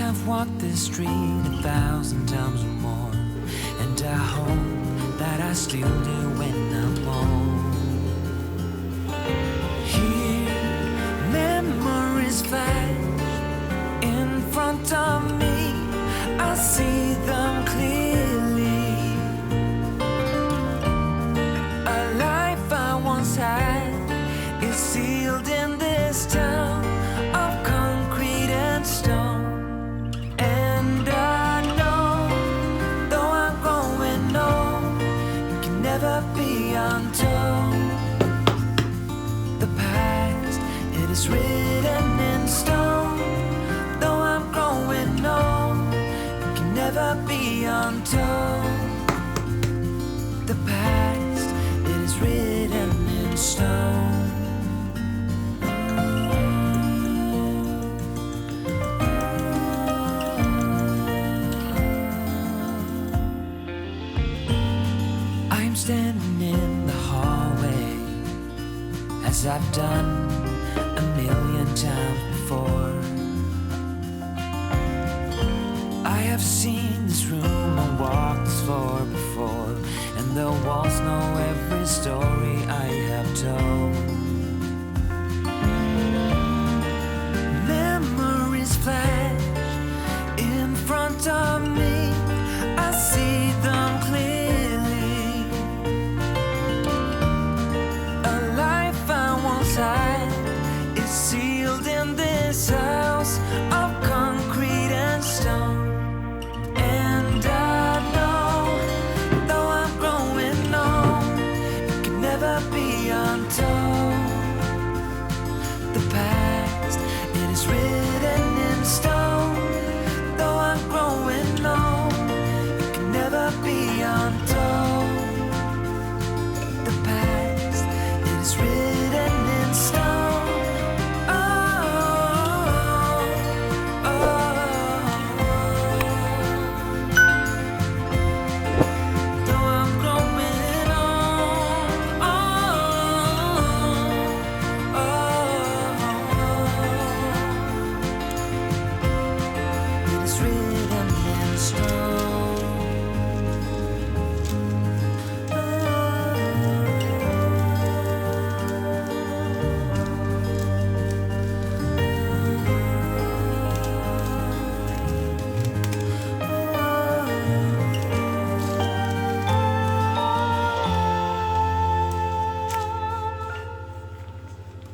have walked this street 1,000 times or more, and I hope that I still do when I'm old. Here, memories flash in front of me, I see them clearly. A life I once had is sealed in this town of concrete and stone. And I know, though I'm growing old, it can never be untold. The past, it is written in stone. Though I'm growing old, it can never be untold. The past, it is written in stone. I'm standing in the hallway, as I've done 1,000,000 times before. I have seen this room and walked this floor before, and the walls know every story I have told. Memories flash in front of me, I see them clearly. A life I once had is sealed in this house of concrete and stone. And I know, though I'm growing old, it can never be untold. The past, it is written in stone. Though I'm growing old, it can never be untold. The past, it is written in stone.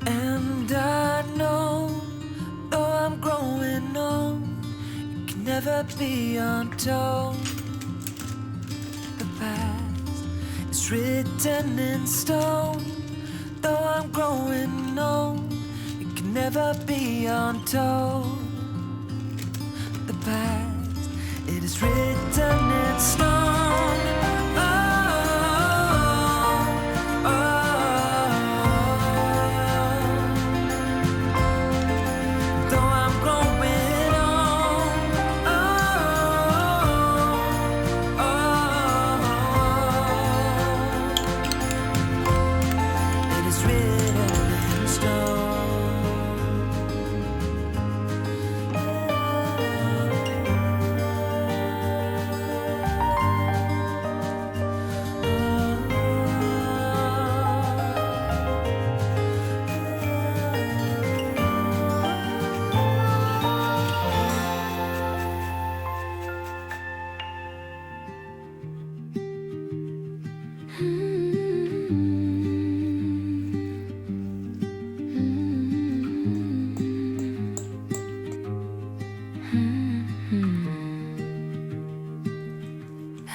And I know, though I'm growing old, it can never be untold. The past is written in stone. Though I'm growing old, it can never be untold. The past, it is written in stone.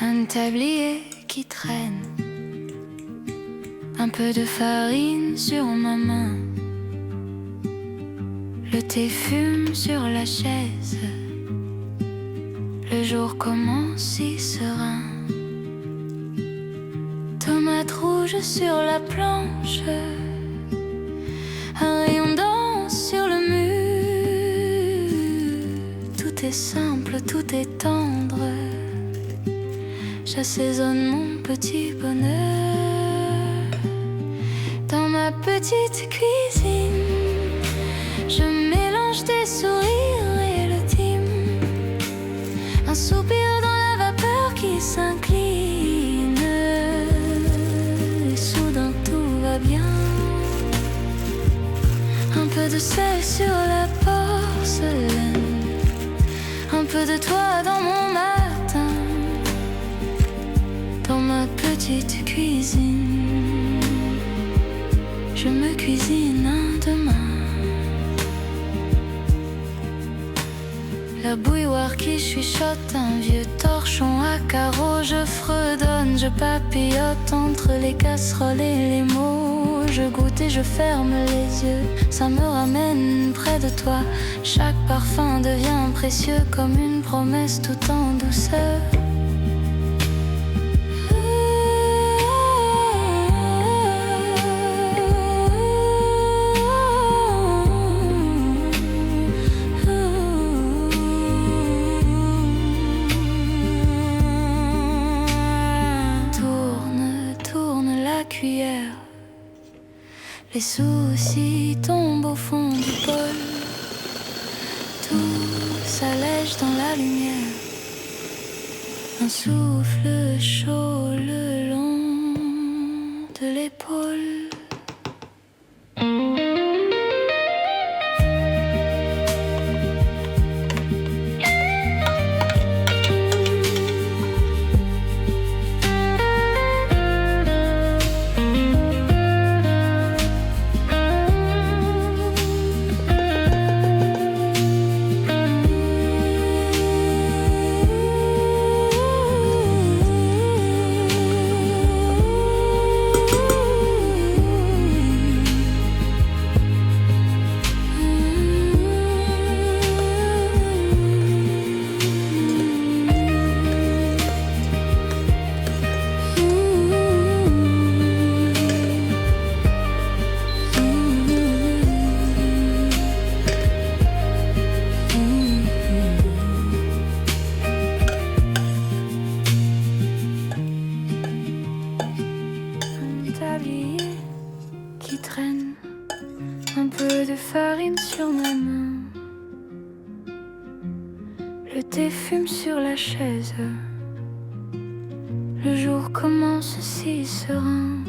Un tablier qui traîne, un peu de farine sur ma main. Le thé fume sur la chaise, le jour commence si serein. Tomate rouge sur la planche, un rayon d'or sur le mur. Tout est simple, tout est tendre, j'assaisonne mon petit bonheur. Dans ma petite cuisine, je mélange des sourires et le thym. Un peu de sel sur la porcelaine, un peu de toi dans mon matin, dans ma petite cuisine. Je me cuisine un demain. La bouilloire qui chuchote, un vieux torchon à carreaux. Je fredonne, je papillote entre les casseroles et les mots. Je goûte et je ferme les yeux, ça me ramène près de toi. Chaque parfum devient précieux comme une promesse tout en douceur. Les soucis tombent au fond du bol. Tout s'allège dans la lumière. Un souffle chaud le long de l'épaule. Qui traîne, un peu de farine sur ma main. Le thé fume sur la chaise. Le jour commence si serein.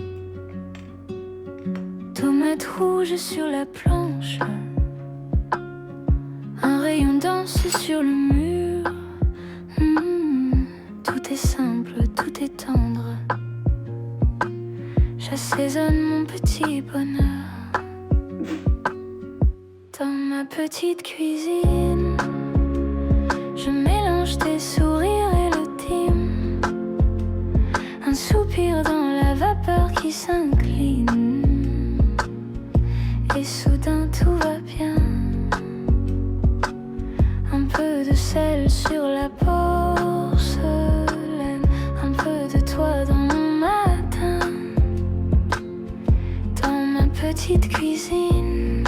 Tomate rouge sur la planche. Un rayon danse sur le mur. Tout est simple, tout est tendre. J'assaisonne mon petit bonheur dans ma petite cuisine. Je mélange tes sourires et le thym. Un soupir dans la vapeur qui s'incline. Et soudain tout va bien. Un peu de sel sur la porcelaine. Un peu de toi dans mon matin. Petite cuisine,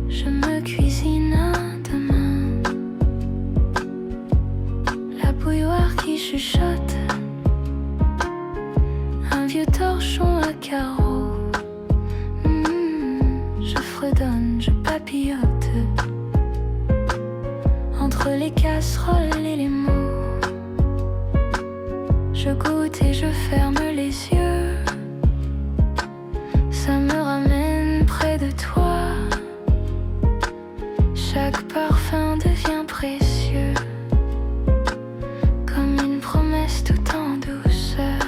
je me cuisine un demain. La bouilloire qui chuchote, un vieux torchon à carreaux. Je fredonne, je papillote entre les casseroles et les mots. Je goûte et je ferme les yeux. Ça me ramène près de toi. Chaque parfum devient précieux, comme une promesse tout en douceur.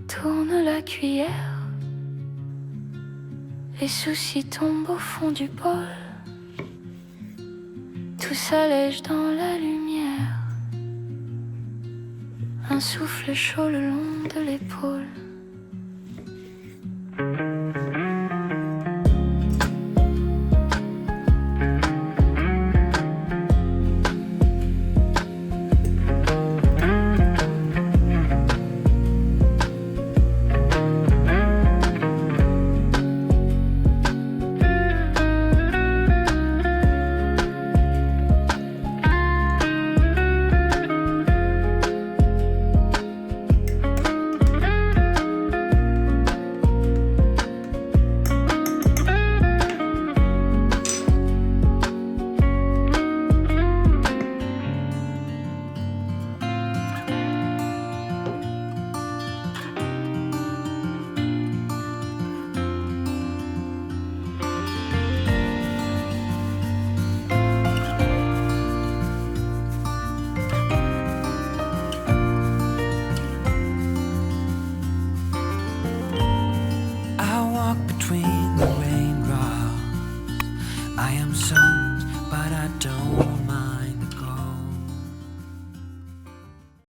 Tourne la cuillère. Les soucis tombent au fond du bol. Tout s'allège dans la lumière. Un souffle chaud le long de l'épaule. I am soaked, but I don't mind.